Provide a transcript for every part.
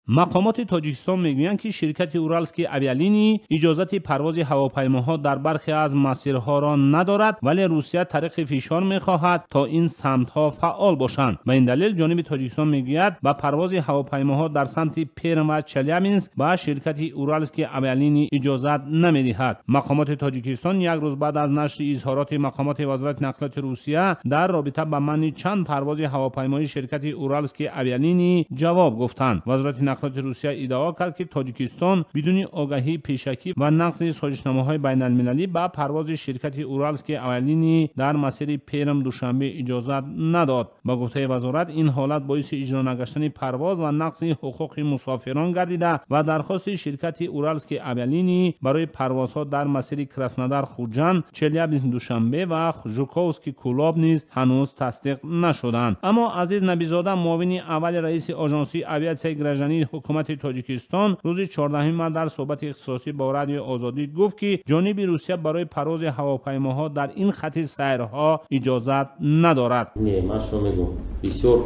مقامات تاجیکستان میگویند که شرکت اورالسکی اویالینی اجازه پرواز هواپیماها در برخی از مسیرها را ندارد، ولی روسیه طریق فشار میخواهد تا این سمتها فعال باشند. به این دلیل جانب تاجیکستان میگوید با پرواز هواپیماها در سمت پرم و چلیابینسک با شرکت اورالسکی اویالینی اجازه نمیدهد. مقامات تاجیکستان یک روز بعد از نشر اظهارات مقامات وزارت نقلیات روسیه در رابطه با منع چند پرواز هواپیمای شرکت اورالسکی اویالینی جواب گفتند. وزارت نقلیات روسیه ادعا کرد که تاجیکستان بدون آگاهی پیشکی و نقض سازشنامه‌های بین‌المللی با پرواز شرکت اورالسکی اویالینی در مسیر پرم دوشنبه اجازه نداد. با گفته وزارت این حالت باعث اجرا نگشتن پرواز و نقض حقوق مسافران گردیده و درخواست شرکت اورالسکی اویالینی برای پروازها در مسیر کراسنودار خوجند، چلیابینسک دوشنبه و ژوکووسکی کولاب نیز هنوز تصدیق نشدند. اما عزیز نبیزاده، معاون اول رئیس آژانسی آویاسیای گراژانی حکومت تاجیکستان روز 14 مارس در صحبت اختصاصی با رادیو آزادی گفت که جانب روسیه برای پرواز هواپیماها در این خط سیرها اجازه ندارد. نه، من شما میگم بسیار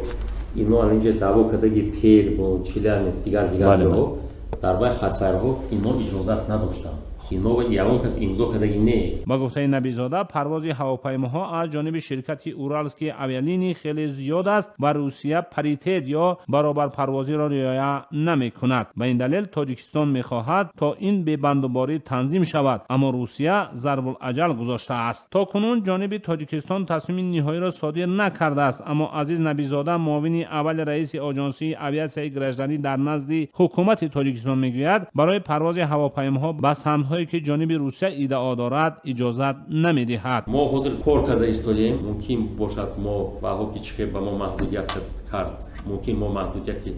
اینو اینجا دعوا کرده که پیر و چلیابینسک دیگر جاها در واقع خط سیرها اینو اجازه نداشتند. با گفته نبیزاده پرواز هواپیماها از جانب شرکت اورالسکی اویالینی خیلی زیاد است و روسیه پریتید یا برابر پروازی را رعایت نمی کند. به این دلیل تاجیکستان می خواهد تا این ببندوباری تنظیم شود، اما روسیه ضرب الاجل گذاشته است. تا کنون جانب تاجیکستان تصمیم نهایی را صادر نکرده است، اما عزیز نبیزاده معاون اول رئیس آژانسی آویاسیای گراژانی در نزد حکومت تاجیکستان میگوید برای پرواز هواپیماها به سمت‌های که جانب روسیه ادعا دارد اجازه نمیدهد. ما حاضر کار کرده ایستادیم، ممکن باشد ما با هوکی چخه با ما محدودیت کرد، ممکن ما محدودیتی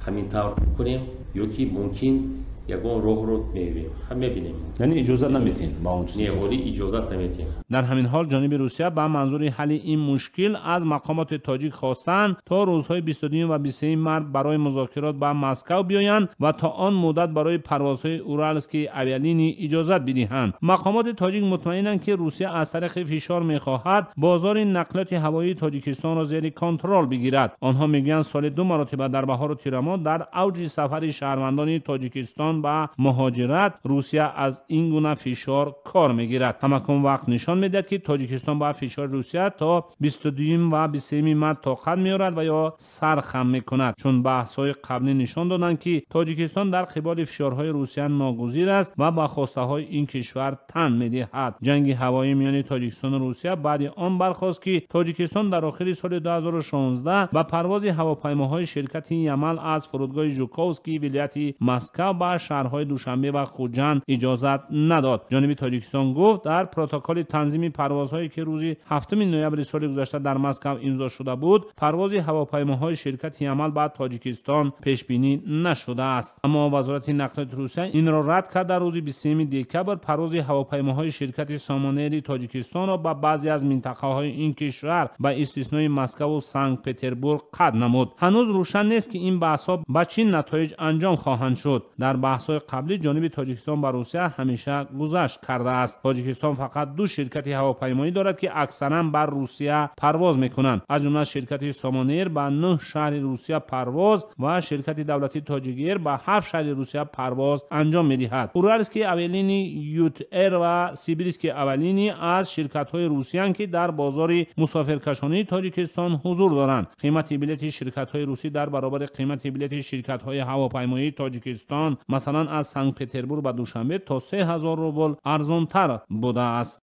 همین طور کنیم یا که ممکن یگان راه رو میبینیم، هم میبینیم. یعنی اجازه نمیتین با اون چیزی؟ نه، ولی اجازه نمیتین. در همین حال جانب روسیه به منظور حل این مشکل از مقامات تاجیک خواستند تا روزهای 22 و 23 مارس برای مذاکرات با مسکو بیایند و تا آن مدت برای پروازهای اورالسکی اویالینی اجازه بدهند. مقامات تاجیک مطمئنند که روسیه از طریق فشار میخواهد بازار نقلیات هوایی تاجیکستان را زیر کنترل بگیرد. آنها میگویند سال 2 مرتبه در بهار و تیر ماه در اوج سفر شهروندان تاجیکستان با مهاجرت روسیه از این گونه فشار کار میگیرد. همکنون وقت نشان میدهد که تاجیکستان با فشار روسیه تا 22 و 23 مارس طاقت میارد و یا سرخم میکند، چون بحث‌های قبلی نشان دادند که تاجیکستان در قبال فشارهای روسیه ناگزیر است و با خواسته‌های این کشور تن میدهد. جنگ هوایی میان تاجیکستان و روسیه بعد آن برخاست که تاجیکستان در آخر سال 2016 با پرواز هواپیماهای شرکت یمل از فرودگاه ژوکووسکی ولایت مسکو به شهرهای دوشنبه و خوجند اجازه نداد. جانب تاجیکستان گفت در پروتکل تنظیم پروازهایی که روز 7 نوامبر سال گذشته در مسکو امضا شده بود، پرواز هواپیماهای شرکت یمل به تاجیکستان پیش بینی نشده است. اما وزارت نقلیات روسیه این را رد کرد. در روز 23 دکتر پرواز هواپیماهای شرکت سامانر تاجیکستان را به بعضی از منطقه‌های این کشور به استثنای مسکو و سنت پترزبورگ قطع نمود. هنوز روشن نیست که این بحث‌ها به چه نتایج انجام خواهند شد. در بحث‌های قبلی جانب تاجیکستان با روسیه همیشه گذشت کرده است. تاجیکستان فقط 2 شرکت هواپیمایی دارد که اکثرا بر روسیه پرواز می‌کنند، از جمله شرکت سامانر به 9 شهر روسیه پرواز و شرکت دولتی تاجیک به 7 شهر روسیه پرواز انجام می‌دهد. اورالسکی اویالینی، یوت ایر و سیبیرسکی اویالینی از شرکت‌های روسیه‌اند که در بازار مسافرکشانی تاجیکستان حضور دارند. قیمت بلیط شرکت‌های روسی در برابر قیمت بلیط شرکت‌های هواپیمایی تاجیکستان مثلا از سنت پترزبورگ به دوشنبه تا 3000 روبل ارزان‌تر بوده است.